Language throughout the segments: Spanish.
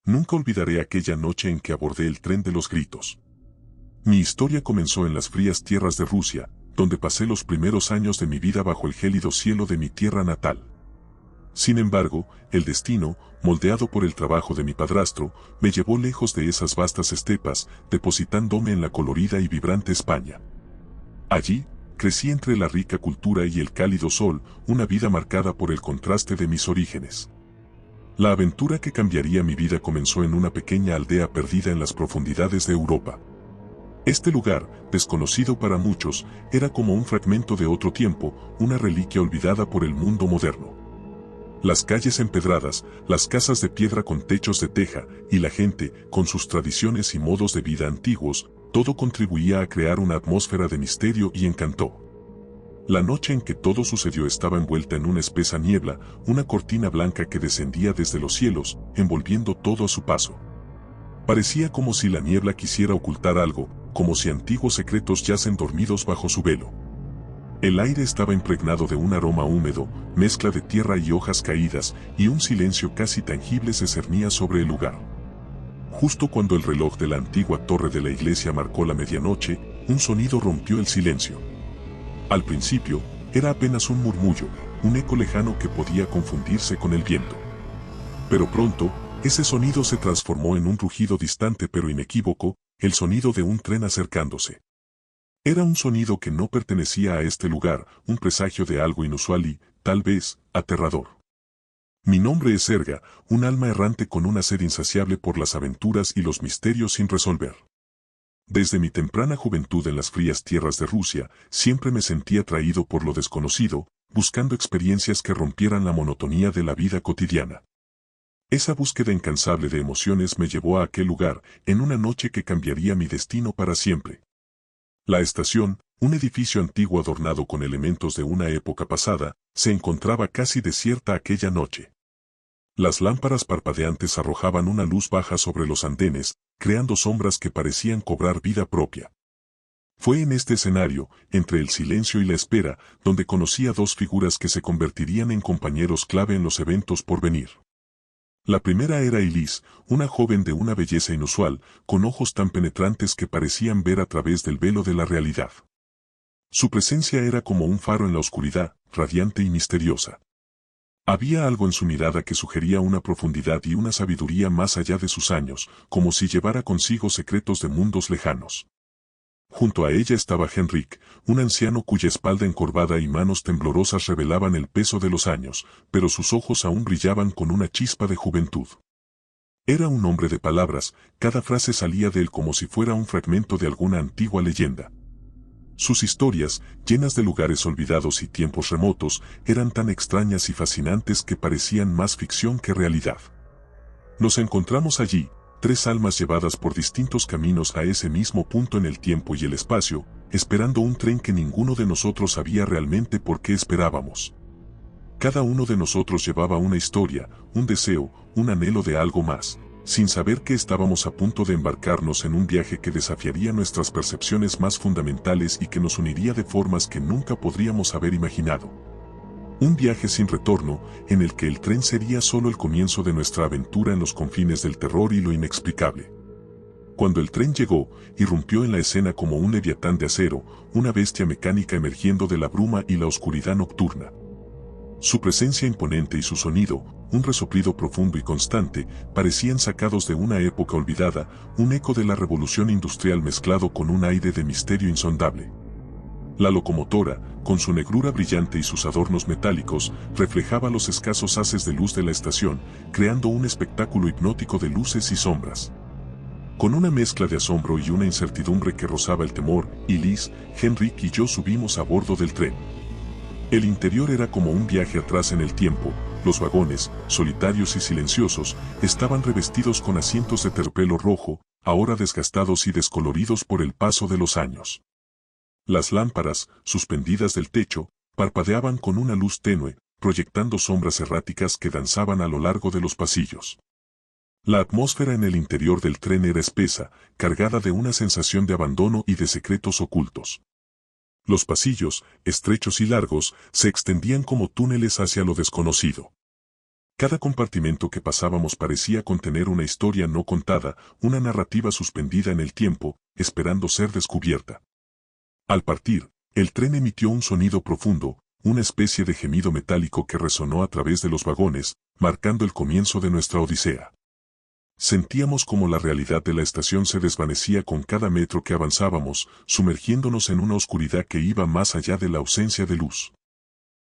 Nunca olvidaré aquella noche en que abordé el tren de los gritos. Mi historia comenzó en las frías tierras de Rusia, donde pasé los primeros años de mi vida bajo el gélido cielo de mi tierra natal. Sin embargo, el destino, moldeado por el trabajo de mi padrastro, me llevó lejos de esas vastas estepas, depositándome en la colorida y vibrante España. Allí, crecí entre la rica cultura y el cálido sol, una vida marcada por el contraste de mis orígenes. La aventura que cambiaría mi vida comenzó en una pequeña aldea perdida en las profundidades de Europa. Este lugar, desconocido para muchos, era como un fragmento de otro tiempo, una reliquia olvidada por el mundo moderno. Las calles empedradas, las casas de piedra con techos de teja, y la gente, con sus tradiciones y modos de vida antiguos, todo contribuía a crear una atmósfera de misterio y encanto. La noche en que todo sucedió estaba envuelta en una espesa niebla, una cortina blanca que descendía desde los cielos, envolviendo todo a su paso. Parecía como si la niebla quisiera ocultar algo, como si antiguos secretos yacen dormidos bajo su velo. El aire estaba impregnado de un aroma húmedo, mezcla de tierra y hojas caídas, y un silencio casi tangible se cernía sobre el lugar. Justo cuando el reloj de la antigua torre de la iglesia marcó la medianoche, un sonido rompió el silencio. Al principio, era apenas un murmullo, un eco lejano que podía confundirse con el viento. Pero pronto, ese sonido se transformó en un rugido distante pero inequívoco, el sonido de un tren acercándose. Era un sonido que no pertenecía a este lugar, un presagio de algo inusual y, tal vez, aterrador. Mi nombre es Serga, un alma errante con una sed insaciable por las aventuras y los misterios sin resolver. Desde mi temprana juventud en las frías tierras de Rusia, siempre me sentí atraído por lo desconocido, buscando experiencias que rompieran la monotonía de la vida cotidiana. Esa búsqueda incansable de emociones me llevó a aquel lugar, en una noche que cambiaría mi destino para siempre. La estación, un edificio antiguo adornado con elementos de una época pasada, se encontraba casi desierta aquella noche. Las lámparas parpadeantes arrojaban una luz baja sobre los andenes, creando sombras que parecían cobrar vida propia. Fue en este escenario, entre el silencio y la espera, donde conocí a dos figuras que se convertirían en compañeros clave en los eventos por venir. La primera era Elise, una joven de una belleza inusual, con ojos tan penetrantes que parecían ver a través del velo de la realidad. Su presencia era como un faro en la oscuridad, radiante y misteriosa. Había algo en su mirada que sugería una profundidad y una sabiduría más allá de sus años, como si llevara consigo secretos de mundos lejanos. Junto a ella estaba Henrik, un anciano cuya espalda encorvada y manos temblorosas revelaban el peso de los años, pero sus ojos aún brillaban con una chispa de juventud. Era un hombre de palabras, cada frase salía de él como si fuera un fragmento de alguna antigua leyenda. Sus historias, llenas de lugares olvidados y tiempos remotos, eran tan extrañas y fascinantes que parecían más ficción que realidad. Nos encontramos allí, tres almas llevadas por distintos caminos a ese mismo punto en el tiempo y el espacio, esperando un tren que ninguno de nosotros sabía realmente por qué esperábamos. Cada uno de nosotros llevaba una historia, un deseo, un anhelo de algo más, sin saber que estábamos a punto de embarcarnos en un viaje que desafiaría nuestras percepciones más fundamentales y que nos uniría de formas que nunca podríamos haber imaginado. Un viaje sin retorno, en el que el tren sería solo el comienzo de nuestra aventura en los confines del terror y lo inexplicable. Cuando el tren llegó, irrumpió en la escena como un leviatán de acero, una bestia mecánica emergiendo de la bruma y la oscuridad nocturna. Su presencia imponente y su sonido, un resoplido profundo y constante, parecían sacados de una época olvidada, un eco de la revolución industrial mezclado con un aire de misterio insondable. La locomotora, con su negrura brillante y sus adornos metálicos, reflejaba los escasos haces de luz de la estación, creando un espectáculo hipnótico de luces y sombras. Con una mezcla de asombro y una incertidumbre que rozaba el temor, Elise, Henrik y yo subimos a bordo del tren. El interior era como un viaje atrás en el tiempo. Los vagones, solitarios y silenciosos, estaban revestidos con asientos de terciopelo rojo, ahora desgastados y descoloridos por el paso de los años. Las lámparas, suspendidas del techo, parpadeaban con una luz tenue, proyectando sombras erráticas que danzaban a lo largo de los pasillos. La atmósfera en el interior del tren era espesa, cargada de una sensación de abandono y de secretos ocultos. Los pasillos, estrechos y largos, se extendían como túneles hacia lo desconocido. Cada compartimento que pasábamos parecía contener una historia no contada, una narrativa suspendida en el tiempo, esperando ser descubierta. Al partir, el tren emitió un sonido profundo, una especie de gemido metálico que resonó a través de los vagones, marcando el comienzo de nuestra odisea. Sentíamos como la realidad de la estación se desvanecía con cada metro que avanzábamos, sumergiéndonos en una oscuridad que iba más allá de la ausencia de luz.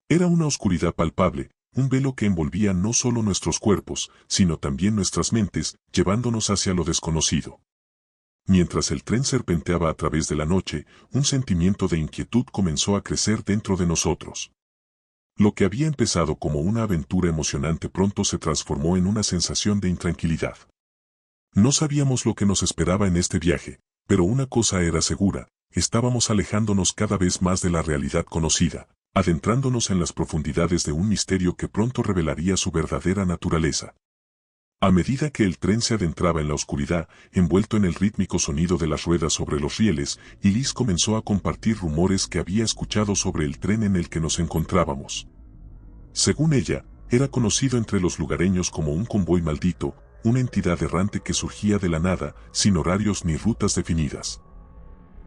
Era una oscuridad palpable, un velo que envolvía no solo nuestros cuerpos, sino también nuestras mentes, llevándonos hacia lo desconocido. Mientras el tren serpenteaba a través de la noche, un sentimiento de inquietud comenzó a crecer dentro de nosotros. Lo que había empezado como una aventura emocionante pronto se transformó en una sensación de intranquilidad. No sabíamos lo que nos esperaba en este viaje, pero una cosa era segura, estábamos alejándonos cada vez más de la realidad conocida, adentrándonos en las profundidades de un misterio que pronto revelaría su verdadera naturaleza. A medida que el tren se adentraba en la oscuridad, envuelto en el rítmico sonido de las ruedas sobre los rieles, Liz comenzó a compartir rumores que había escuchado sobre el tren en el que nos encontrábamos. Según ella, era conocido entre los lugareños como un convoy maldito, una entidad errante que surgía de la nada, sin horarios ni rutas definidas.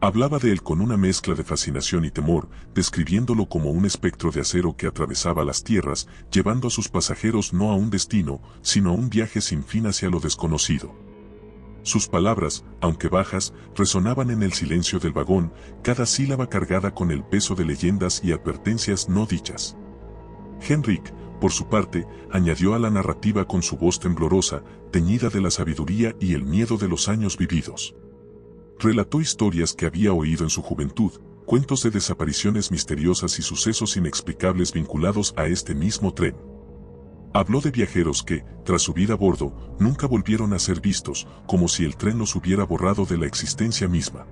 Hablaba de él con una mezcla de fascinación y temor, describiéndolo como un espectro de acero que atravesaba las tierras, llevando a sus pasajeros no a un destino, sino a un viaje sin fin hacia lo desconocido. Sus palabras, aunque bajas, resonaban en el silencio del vagón, cada sílaba cargada con el peso de leyendas y advertencias no dichas. Henrik, por su parte, añadió a la narrativa con su voz temblorosa, teñida de la sabiduría y el miedo de los años vividos. Relató historias que había oído en su juventud, cuentos de desapariciones misteriosas y sucesos inexplicables vinculados a este mismo tren. Habló de viajeros que, tras subir a bordo, nunca volvieron a ser vistos, como si el tren los hubiera borrado de la existencia misma.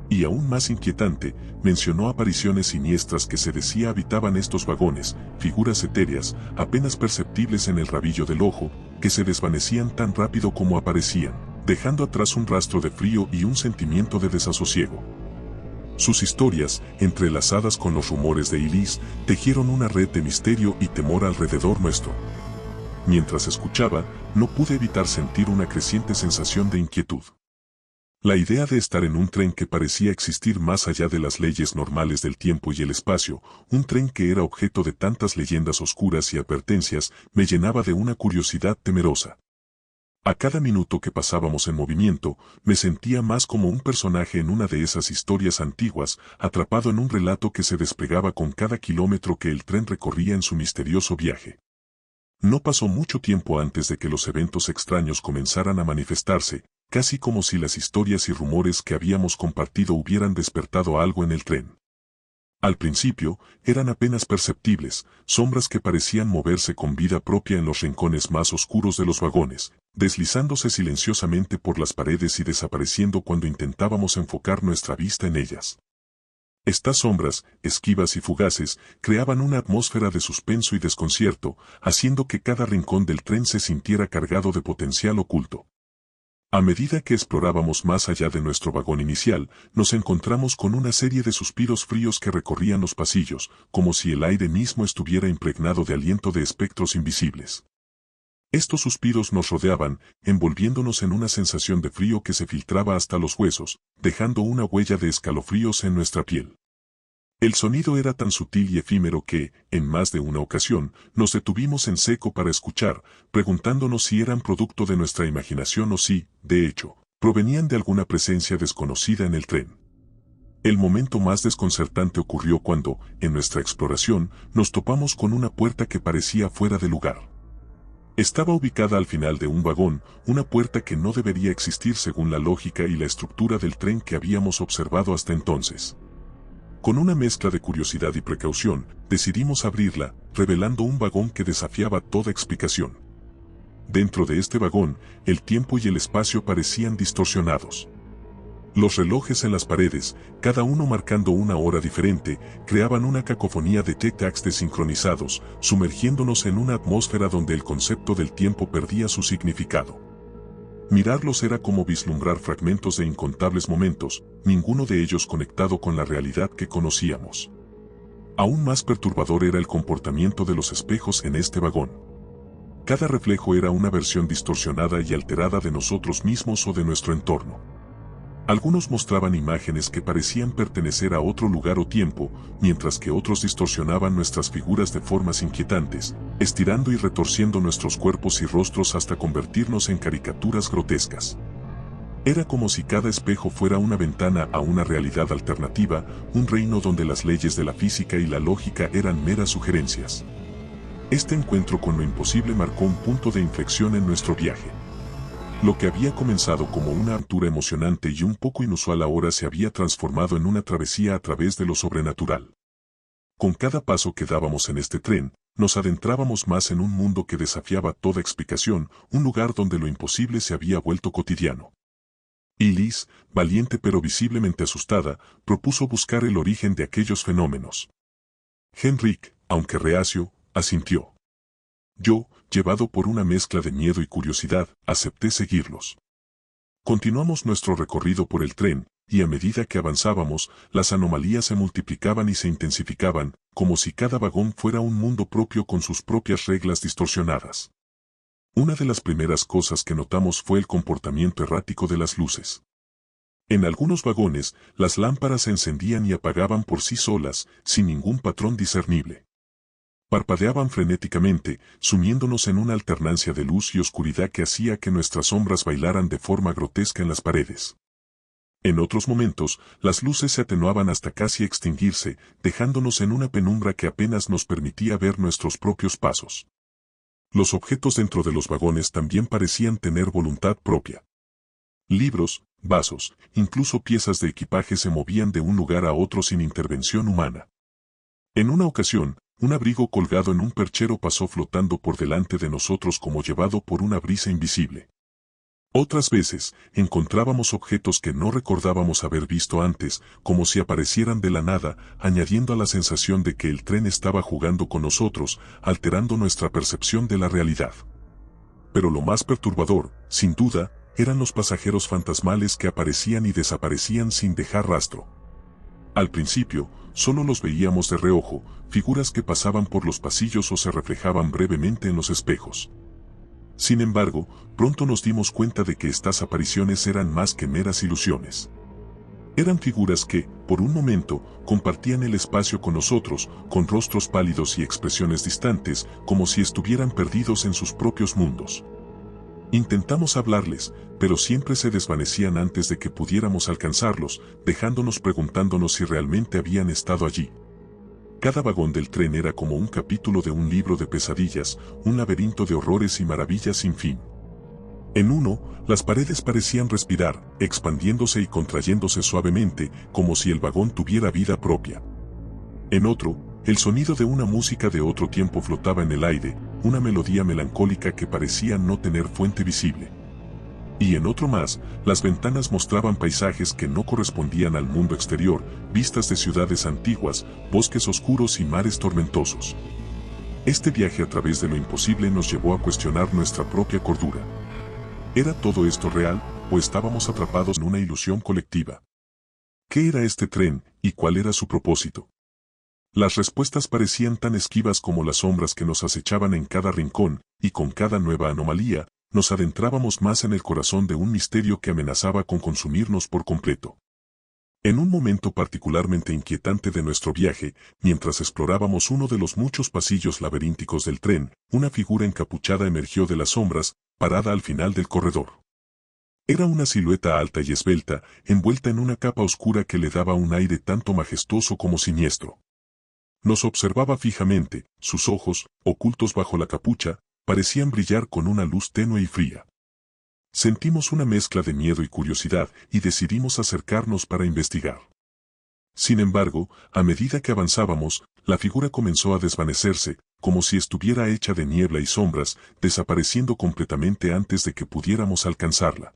Y aún más inquietante, mencionó apariciones siniestras que se decía habitaban estos vagones, figuras etéreas, apenas perceptibles en el rabillo del ojo, que se desvanecían tan rápido como aparecían, dejando atrás un rastro de frío y un sentimiento de desasosiego. Sus historias, entrelazadas con los rumores de Liz, tejieron una red de misterio y temor alrededor nuestro. Mientras escuchaba, no pude evitar sentir una creciente sensación de inquietud. La idea de estar en un tren que parecía existir más allá de las leyes normales del tiempo y el espacio, un tren que era objeto de tantas leyendas oscuras y advertencias, me llenaba de una curiosidad temerosa. A cada minuto que pasábamos en movimiento, me sentía más como un personaje en una de esas historias antiguas, atrapado en un relato que se desplegaba con cada kilómetro que el tren recorría en su misterioso viaje. No pasó mucho tiempo antes de que los eventos extraños comenzaran a manifestarse, casi como si las historias y rumores que habíamos compartido hubieran despertado algo en el tren. Al principio, eran apenas perceptibles, sombras que parecían moverse con vida propia en los rincones más oscuros de los vagones, deslizándose silenciosamente por las paredes y desapareciendo cuando intentábamos enfocar nuestra vista en ellas. Estas sombras, esquivas y fugaces, creaban una atmósfera de suspenso y desconcierto, haciendo que cada rincón del tren se sintiera cargado de potencial oculto. A medida que explorábamos más allá de nuestro vagón inicial, nos encontramos con una serie de suspiros fríos que recorrían los pasillos, como si el aire mismo estuviera impregnado de aliento de espectros invisibles. Estos suspiros nos rodeaban, envolviéndonos en una sensación de frío que se filtraba hasta los huesos, dejando una huella de escalofríos en nuestra piel. El sonido era tan sutil y efímero que, en más de una ocasión, nos detuvimos en seco para escuchar, preguntándonos si eran producto de nuestra imaginación o si, de hecho, provenían de alguna presencia desconocida en el tren. El momento más desconcertante ocurrió cuando, en nuestra exploración, nos topamos con una puerta que parecía fuera de lugar. Estaba ubicada al final de un vagón, una puerta que no debería existir según la lógica y la estructura del tren que habíamos observado hasta entonces. Con una mezcla de curiosidad y precaución, decidimos abrirla, revelando un vagón que desafiaba toda explicación. Dentro de este vagón, el tiempo y el espacio parecían distorsionados. Los relojes en las paredes, cada uno marcando una hora diferente, creaban una cacofonía de tic-tacs desincronizados, sumergiéndonos en una atmósfera donde el concepto del tiempo perdía su significado. Mirarlos era como vislumbrar fragmentos de incontables momentos, ninguno de ellos conectado con la realidad que conocíamos. Aún más perturbador era el comportamiento de los espejos en este vagón. Cada reflejo era una versión distorsionada y alterada de nosotros mismos o de nuestro entorno. Algunos mostraban imágenes que parecían pertenecer a otro lugar o tiempo, mientras que otros distorsionaban nuestras figuras de formas inquietantes, estirando y retorciendo nuestros cuerpos y rostros hasta convertirnos en caricaturas grotescas. Era como si cada espejo fuera una ventana a una realidad alternativa, un reino donde las leyes de la física y la lógica eran meras sugerencias. Este encuentro con lo imposible marcó un punto de inflexión en nuestro viaje. Lo que había comenzado como una aventura emocionante y un poco inusual ahora se había transformado en una travesía a través de lo sobrenatural. Con cada paso que dábamos en este tren, nos adentrábamos más en un mundo que desafiaba toda explicación, un lugar donde lo imposible se había vuelto cotidiano. Y Liz, valiente pero visiblemente asustada, propuso buscar el origen de aquellos fenómenos. Henrik, aunque reacio, asintió. Yo, llevado por una mezcla de miedo y curiosidad, acepté seguirlos. Continuamos nuestro recorrido por el tren, y a medida que avanzábamos, las anomalías se multiplicaban y se intensificaban, como si cada vagón fuera un mundo propio con sus propias reglas distorsionadas. Una de las primeras cosas que notamos fue el comportamiento errático de las luces. En algunos vagones, las lámparas se encendían y apagaban por sí solas, sin ningún patrón discernible. Parpadeaban frenéticamente, sumiéndonos en una alternancia de luz y oscuridad que hacía que nuestras sombras bailaran de forma grotesca en las paredes. En otros momentos, las luces se atenuaban hasta casi extinguirse, dejándonos en una penumbra que apenas nos permitía ver nuestros propios pasos. Los objetos dentro de los vagones también parecían tener voluntad propia. Libros, vasos, incluso piezas de equipaje se movían de un lugar a otro sin intervención humana. En una ocasión, un abrigo colgado en un perchero pasó flotando por delante de nosotros como llevado por una brisa invisible. Otras veces, encontrábamos objetos que no recordábamos haber visto antes, como si aparecieran de la nada, añadiendo a la sensación de que el tren estaba jugando con nosotros, alterando nuestra percepción de la realidad. Pero lo más perturbador, sin duda, eran los pasajeros fantasmales que aparecían y desaparecían sin dejar rastro. Al principio, solo los veíamos de reojo, figuras que pasaban por los pasillos o se reflejaban brevemente en los espejos. Sin embargo, pronto nos dimos cuenta de que estas apariciones eran más que meras ilusiones. Eran figuras que, por un momento, compartían el espacio con nosotros, con rostros pálidos y expresiones distantes, como si estuvieran perdidos en sus propios mundos. Intentamos hablarles, pero siempre se desvanecían antes de que pudiéramos alcanzarlos, dejándonos preguntándonos si realmente habían estado allí. Cada vagón del tren era como un capítulo de un libro de pesadillas, un laberinto de horrores y maravillas sin fin. En uno, las paredes parecían respirar, expandiéndose y contrayéndose suavemente, como si el vagón tuviera vida propia. En otro, el sonido de una música de otro tiempo flotaba en el aire, una melodía melancólica que parecía no tener fuente visible. Y en otro más, las ventanas mostraban paisajes que no correspondían al mundo exterior, vistas de ciudades antiguas, bosques oscuros y mares tormentosos. Este viaje a través de lo imposible nos llevó a cuestionar nuestra propia cordura. ¿Era todo esto real, o estábamos atrapados en una ilusión colectiva? ¿Qué era este tren, y cuál era su propósito? Las respuestas parecían tan esquivas como las sombras que nos acechaban en cada rincón, y con cada nueva anomalía, nos adentrábamos más en el corazón de un misterio que amenazaba con consumirnos por completo. En un momento particularmente inquietante de nuestro viaje, mientras explorábamos uno de los muchos pasillos laberínticos del tren, una figura encapuchada emergió de las sombras, parada al final del corredor. Era una silueta alta y esbelta, envuelta en una capa oscura que le daba un aire tanto majestuoso como siniestro. Nos observaba fijamente, sus ojos, ocultos bajo la capucha, parecían brillar con una luz tenue y fría. Sentimos una mezcla de miedo y curiosidad y decidimos acercarnos para investigar. Sin embargo, a medida que avanzábamos, la figura comenzó a desvanecerse, como si estuviera hecha de niebla y sombras, desapareciendo completamente antes de que pudiéramos alcanzarla.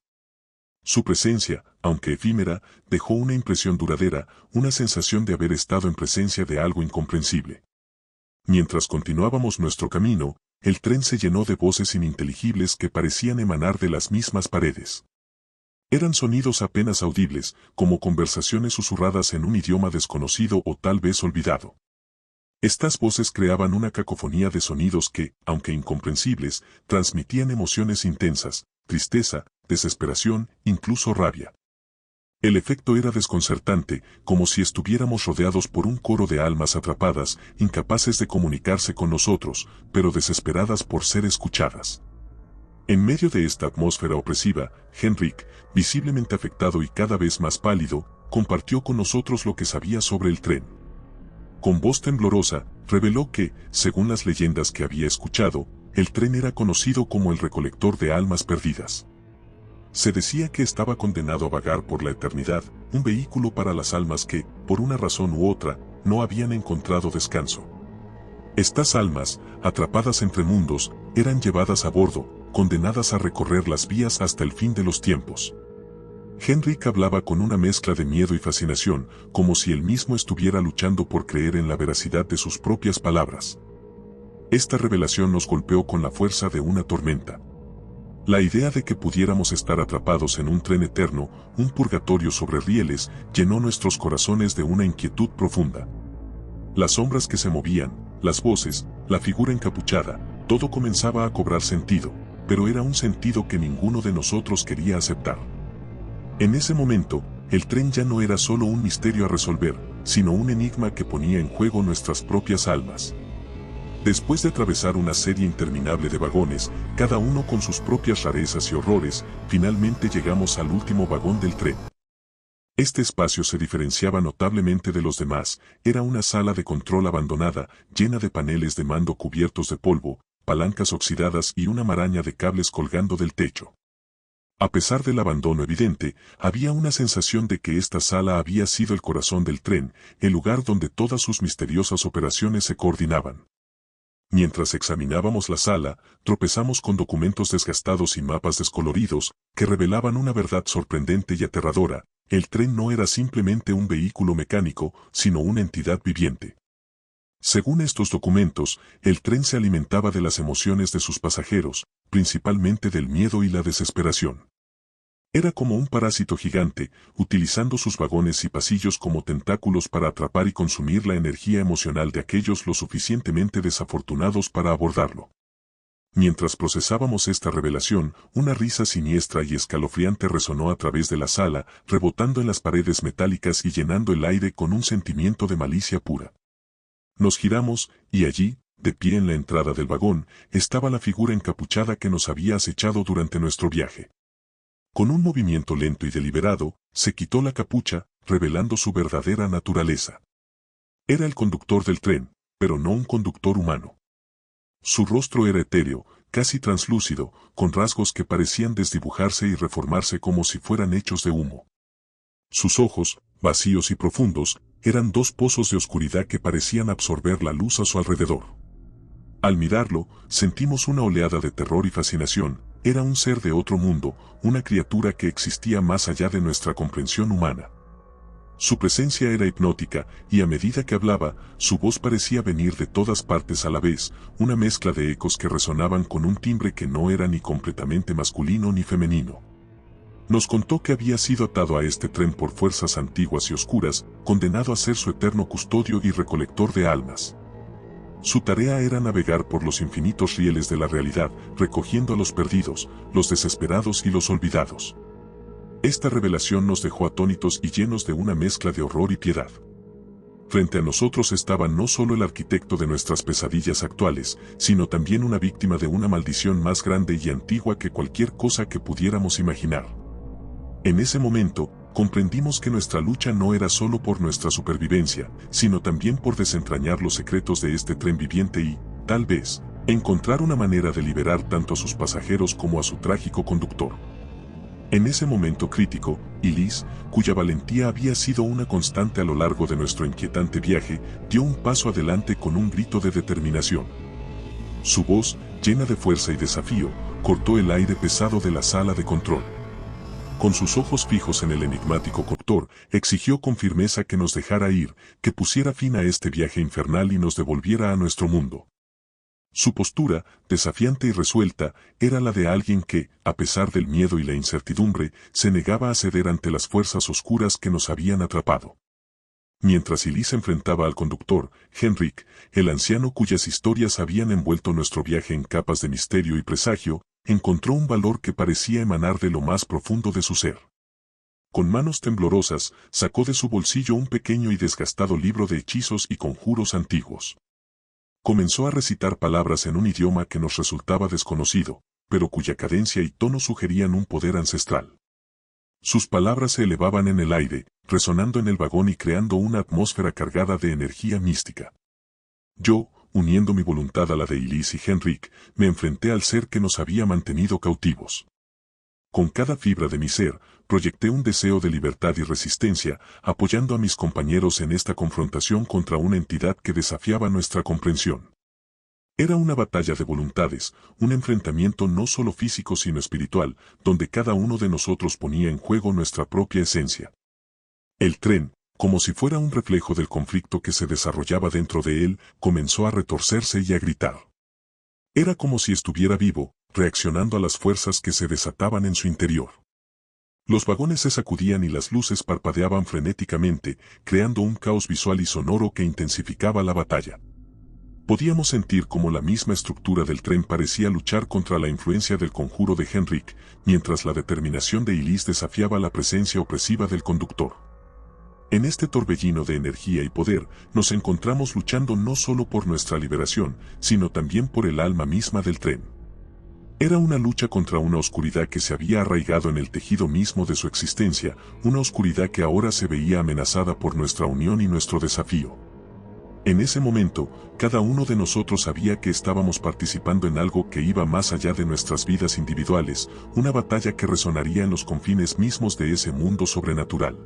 Su presencia, aunque efímera, dejó una impresión duradera, una sensación de haber estado en presencia de algo incomprensible. Mientras continuábamos nuestro camino, el tren se llenó de voces ininteligibles que parecían emanar de las mismas paredes. Eran sonidos apenas audibles, como conversaciones susurradas en un idioma desconocido o tal vez olvidado. Estas voces creaban una cacofonía de sonidos que, aunque incomprensibles, transmitían emociones intensas, tristeza, desesperación, incluso rabia. El efecto era desconcertante, como si estuviéramos rodeados por un coro de almas atrapadas, incapaces de comunicarse con nosotros, pero desesperadas por ser escuchadas. En medio de esta atmósfera opresiva, Henrik, visiblemente afectado y cada vez más pálido, compartió con nosotros lo que sabía sobre el tren. Con voz temblorosa, reveló que, según las leyendas que había escuchado, el tren era conocido como el recolector de almas perdidas. Se decía que estaba condenado a vagar por la eternidad, un vehículo para las almas que, por una razón u otra, no habían encontrado descanso. Estas almas, atrapadas entre mundos, eran llevadas a bordo, condenadas a recorrer las vías hasta el fin de los tiempos. Henrik hablaba con una mezcla de miedo y fascinación, como si él mismo estuviera luchando por creer en la veracidad de sus propias palabras. Esta revelación nos golpeó con la fuerza de una tormenta. La idea de que pudiéramos estar atrapados en un tren eterno, un purgatorio sobre rieles, llenó nuestros corazones de una inquietud profunda. Las sombras que se movían, las voces, la figura encapuchada, todo comenzaba a cobrar sentido, pero era un sentido que ninguno de nosotros quería aceptar. En ese momento, el tren ya no era solo un misterio a resolver, sino un enigma que ponía en juego nuestras propias almas. Después de atravesar una serie interminable de vagones, cada uno con sus propias rarezas y horrores, finalmente llegamos al último vagón del tren. Este espacio se diferenciaba notablemente de los demás, era una sala de control abandonada, llena de paneles de mando cubiertos de polvo, palancas oxidadas y una maraña de cables colgando del techo. A pesar del abandono evidente, había una sensación de que esta sala había sido el corazón del tren, el lugar donde todas sus misteriosas operaciones se coordinaban. Mientras examinábamos la sala, tropezamos con documentos desgastados y mapas descoloridos, que revelaban una verdad sorprendente y aterradora: el tren no era simplemente un vehículo mecánico, sino una entidad viviente. Según estos documentos, el tren se alimentaba de las emociones de sus pasajeros, principalmente del miedo y la desesperación. Era como un parásito gigante, utilizando sus vagones y pasillos como tentáculos para atrapar y consumir la energía emocional de aquellos lo suficientemente desafortunados para abordarlo. Mientras procesábamos esta revelación, una risa siniestra y escalofriante resonó a través de la sala, rebotando en las paredes metálicas y llenando el aire con un sentimiento de malicia pura. Nos giramos, y allí, de pie en la entrada del vagón, estaba la figura encapuchada que nos había acechado durante nuestro viaje. Con un movimiento lento y deliberado, se quitó la capucha, revelando su verdadera naturaleza. Era el conductor del tren, pero no un conductor humano. Su rostro era etéreo, casi translúcido, con rasgos que parecían desdibujarse y reformarse como si fueran hechos de humo. Sus ojos, vacíos y profundos, eran dos pozos de oscuridad que parecían absorber la luz a su alrededor. Al mirarlo, sentimos una oleada de terror y fascinación. Era un ser de otro mundo, una criatura que existía más allá de nuestra comprensión humana. Su presencia era hipnótica, y a medida que hablaba, su voz parecía venir de todas partes a la vez, una mezcla de ecos que resonaban con un timbre que no era ni completamente masculino ni femenino. Nos contó que había sido atado a este tren por fuerzas antiguas y oscuras, condenado a ser su eterno custodio y recolector de almas. Su tarea era navegar por los infinitos rieles de la realidad, recogiendo a los perdidos, los desesperados y los olvidados. Esta revelación nos dejó atónitos y llenos de una mezcla de horror y piedad. Frente a nosotros estaba no solo el arquitecto de nuestras pesadillas actuales, sino también una víctima de una maldición más grande y antigua que cualquier cosa que pudiéramos imaginar. En ese momento, comprendimos que nuestra lucha no era solo por nuestra supervivencia, sino también por desentrañar los secretos de este tren viviente y, tal vez, encontrar una manera de liberar tanto a sus pasajeros como a su trágico conductor. En ese momento crítico, Elise, cuya valentía había sido una constante a lo largo de nuestro inquietante viaje, dio un paso adelante con un grito de determinación. Su voz, llena de fuerza y desafío, cortó el aire pesado de la sala de control. Con sus ojos fijos en el enigmático conductor, exigió con firmeza que nos dejara ir, que pusiera fin a este viaje infernal y nos devolviera a nuestro mundo. Su postura, desafiante y resuelta, era la de alguien que, a pesar del miedo y la incertidumbre, se negaba a ceder ante las fuerzas oscuras que nos habían atrapado. Mientras Elise se enfrentaba al conductor, Henrik, el anciano cuyas historias habían envuelto nuestro viaje en capas de misterio y presagio, encontró un valor que parecía emanar de lo más profundo de su ser. Con manos temblorosas, sacó de su bolsillo un pequeño y desgastado libro de hechizos y conjuros antiguos. Comenzó a recitar palabras en un idioma que nos resultaba desconocido, pero cuya cadencia y tono sugerían un poder ancestral. Sus palabras se elevaban en el aire, resonando en el vagón y creando una atmósfera cargada de energía mística. Yo, uniendo mi voluntad a la de Elise y Henrik, me enfrenté al ser que nos había mantenido cautivos. Con cada fibra de mi ser, proyecté un deseo de libertad y resistencia, apoyando a mis compañeros en esta confrontación contra una entidad que desafiaba nuestra comprensión. Era una batalla de voluntades, un enfrentamiento no solo físico sino espiritual, donde cada uno de nosotros ponía en juego nuestra propia esencia. El tren, como si fuera un reflejo del conflicto que se desarrollaba dentro de él, comenzó a retorcerse y a gritar. Era como si estuviera vivo, reaccionando a las fuerzas que se desataban en su interior. Los vagones se sacudían y las luces parpadeaban frenéticamente, creando un caos visual y sonoro que intensificaba la batalla. Podíamos sentir cómo la misma estructura del tren parecía luchar contra la influencia del conjuro de Henrik, mientras la determinación de Elise desafiaba la presencia opresiva del conductor. En este torbellino de energía y poder, nos encontramos luchando no solo por nuestra liberación, sino también por el alma misma del tren. Era una lucha contra una oscuridad que se había arraigado en el tejido mismo de su existencia, una oscuridad que ahora se veía amenazada por nuestra unión y nuestro desafío. En ese momento, cada uno de nosotros sabía que estábamos participando en algo que iba más allá de nuestras vidas individuales, una batalla que resonaría en los confines mismos de ese mundo sobrenatural.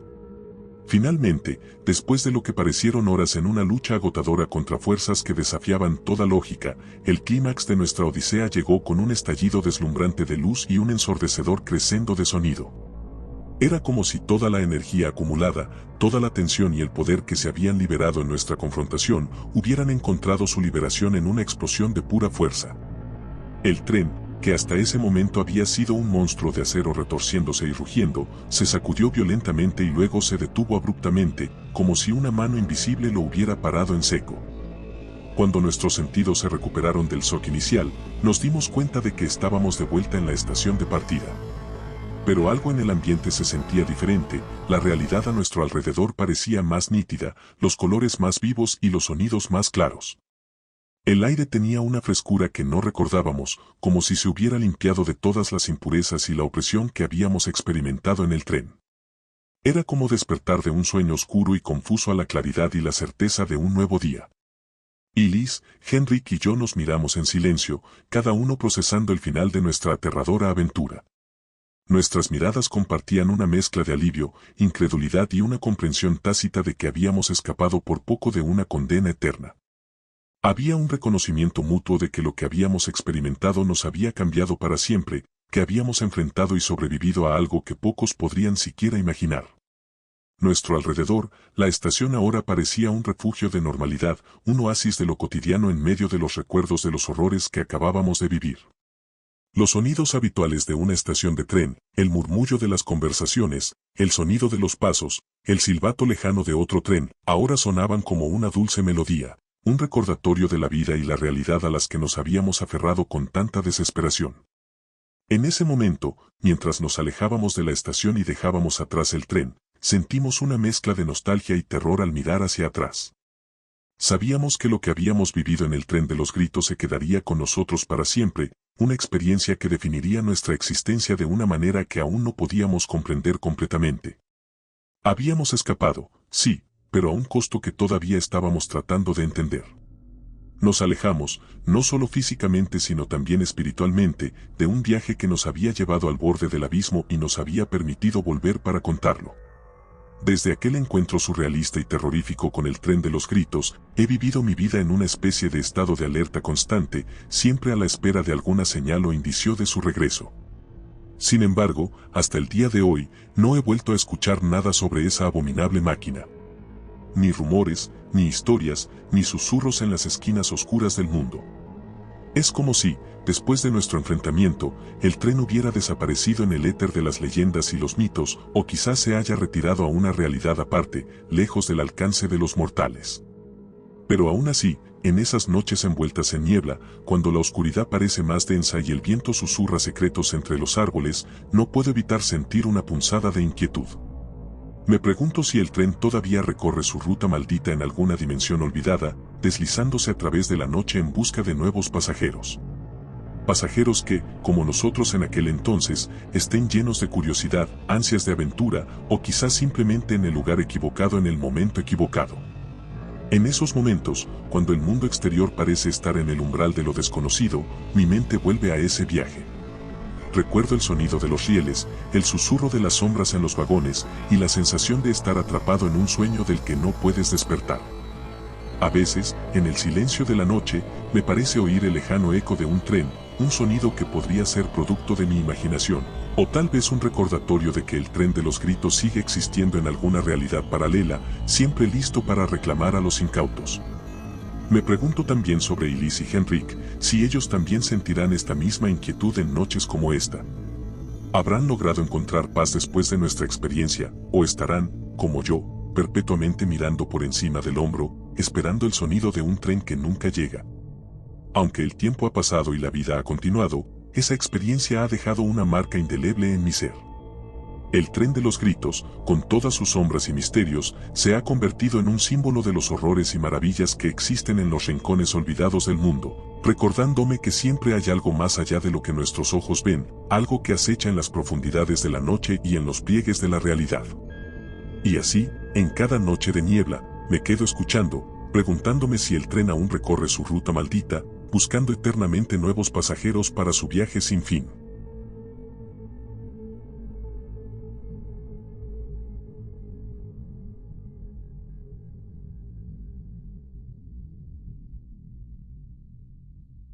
Finalmente, después de lo que parecieron horas en una lucha agotadora contra fuerzas que desafiaban toda lógica, el clímax de nuestra odisea llegó con un estallido deslumbrante de luz y un ensordecedor crescendo de sonido. Era como si toda la energía acumulada, toda la tensión y el poder que se habían liberado en nuestra confrontación hubieran encontrado su liberación en una explosión de pura fuerza. El tren, que hasta ese momento había sido un monstruo de acero retorciéndose y rugiendo, se sacudió violentamente y luego se detuvo abruptamente, como si una mano invisible lo hubiera parado en seco. Cuando nuestros sentidos se recuperaron del shock inicial, nos dimos cuenta de que estábamos de vuelta en la estación de partida. Pero algo en el ambiente se sentía diferente, la realidad a nuestro alrededor parecía más nítida, los colores más vivos y los sonidos más claros. El aire tenía una frescura que no recordábamos, como si se hubiera limpiado de todas las impurezas y la opresión que habíamos experimentado en el tren. Era como despertar de un sueño oscuro y confuso a la claridad y la certeza de un nuevo día. Elise, Henrik y yo nos miramos en silencio, cada uno procesando el final de nuestra aterradora aventura. Nuestras miradas compartían una mezcla de alivio, incredulidad y una comprensión tácita de que habíamos escapado por poco de una condena eterna. Había un reconocimiento mutuo de que lo que habíamos experimentado nos había cambiado para siempre, que habíamos enfrentado y sobrevivido a algo que pocos podrían siquiera imaginar. Nuestro alrededor, la estación ahora parecía un refugio de normalidad, un oasis de lo cotidiano en medio de los recuerdos de los horrores que acabábamos de vivir. Los sonidos habituales de una estación de tren, el murmullo de las conversaciones, el sonido de los pasos, el silbato lejano de otro tren, ahora sonaban como una dulce melodía, un recordatorio de la vida y la realidad a las que nos habíamos aferrado con tanta desesperación. En ese momento, mientras nos alejábamos de la estación y dejábamos atrás el tren, sentimos una mezcla de nostalgia y terror al mirar hacia atrás. Sabíamos que lo que habíamos vivido en el tren de los gritos se quedaría con nosotros para siempre, una experiencia que definiría nuestra existencia de una manera que aún no podíamos comprender completamente. Habíamos escapado, sí, pero a un costo que todavía estábamos tratando de entender. Nos alejamos, no solo físicamente sino también espiritualmente, de un viaje que nos había llevado al borde del abismo y nos había permitido volver para contarlo. Desde aquel encuentro surrealista y terrorífico con el tren de los gritos, he vivido mi vida en una especie de estado de alerta constante, siempre a la espera de alguna señal o indicio de su regreso. Sin embargo, hasta el día de hoy, no he vuelto a escuchar nada sobre esa abominable máquina. Ni rumores, ni historias, ni susurros en las esquinas oscuras del mundo. Es como si, después de nuestro enfrentamiento, el tren hubiera desaparecido en el éter de las leyendas y los mitos, o quizás se haya retirado a una realidad aparte, lejos del alcance de los mortales. Pero aún así, en esas noches envueltas en niebla, cuando la oscuridad parece más densa y el viento susurra secretos entre los árboles, no puedo evitar sentir una punzada de inquietud. Me pregunto si el tren todavía recorre su ruta maldita en alguna dimensión olvidada, deslizándose a través de la noche en busca de nuevos pasajeros. Pasajeros que, como nosotros en aquel entonces, estén llenos de curiosidad, ansias de aventura, o quizás simplemente en el lugar equivocado en el momento equivocado. En esos momentos, cuando el mundo exterior parece estar en el umbral de lo desconocido, mi mente vuelve a ese viaje. Recuerdo el sonido de los rieles, el susurro de las sombras en los vagones y la sensación de estar atrapado en un sueño del que no puedes despertar. A veces, en el silencio de la noche, me parece oír el lejano eco de un tren, un sonido que podría ser producto de mi imaginación, o tal vez un recordatorio de que el tren de los gritos sigue existiendo en alguna realidad paralela, siempre listo para reclamar a los incautos. Me pregunto también sobre Elise y Henrik, si ellos también sentirán esta misma inquietud en noches como esta. ¿Habrán logrado encontrar paz después de nuestra experiencia, o estarán, como yo, perpetuamente mirando por encima del hombro, esperando el sonido de un tren que nunca llega? Aunque el tiempo ha pasado y la vida ha continuado, esa experiencia ha dejado una marca indeleble en mi ser. El tren de los gritos, con todas sus sombras y misterios, se ha convertido en un símbolo de los horrores y maravillas que existen en los rincones olvidados del mundo, recordándome que siempre hay algo más allá de lo que nuestros ojos ven, algo que acecha en las profundidades de la noche y en los pliegues de la realidad. Y así, en cada noche de niebla, me quedo escuchando, preguntándome si el tren aún recorre su ruta maldita, buscando eternamente nuevos pasajeros para su viaje sin fin.